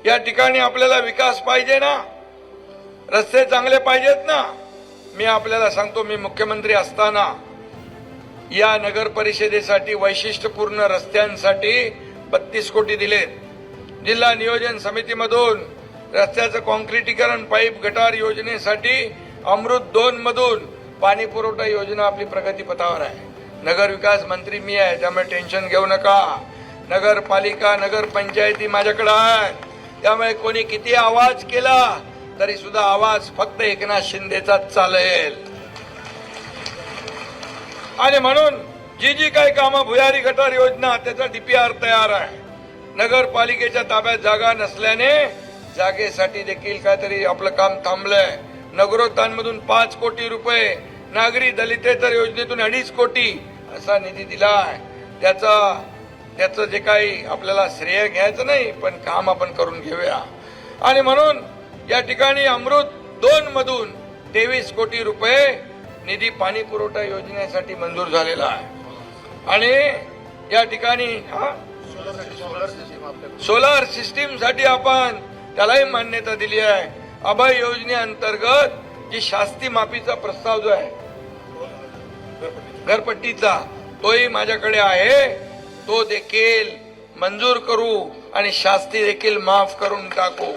या ठिकाणी आपल्याला विकास पाहिजे ना, रस्ते चांगले पाहिजेत ना। मी आपल्याला सांगतो, मी मुख्यमंत्री असताना या नगर परिषदेसाठी वैशिष्ट्यपूर्ण रस्त्यांसाठी 32 कोटी दिलेत। जिल्हा नियोजन समितीमधून रस्त्याचं कॉन्क्रिटीकरण, पाईप गटार योजनेसाठी अमृत 2 मधून पाणी पुरवठा योजना आपली प्रगतीपथावर आहे। नगर विकास मंत्री मी आहे, त्यामुळे टेन्शन घेऊ नका। नगरपालिका, नगरपंचायती माझ्याकडे आहे, त्यामुळे कोणी किती आवाज केला तरी सुद्धा आवाज फक्त एकनाथ शिंदेचाच चालेल। आणि म्हणून जी काही कामं, भुयारी गटार योजना, त्याचा डीपीआर तयार आहे। नगरपालिकेच्या ताब्यात जागा नसल्याने जागेसाठी देखील काहीतरी आपलं काम थांबलंय। नगरोत्थानमधून 5 कोटी रुपये, नागरी दलितेतर योजनेतून 2.5 कोटी असा निधी दिलाय। त्याचं जे काही आपल्याला श्रेय घ्यायचं नाही, पण काम आपण करून घेऊया। आणि म्हणून या ठिकाणी अमृत 2 मधून 23 कोटी रुपये निधी पाणी पुरवठा योजनेसाठी मंजूर झालेला आहे। आणि या ठिकाणी सोलार सिस्टीम साठी आपण त्यालाही मान्यता दिली आहे। अभय योजनेअंतर्गत जी शास्ती माफीचा प्रस्ताव जो आहे घरपट्टीचा, तोही माझ्याकडे आहे, तो देखील मंजूर करू आणि शास्ती देखील माफ करून टाकू।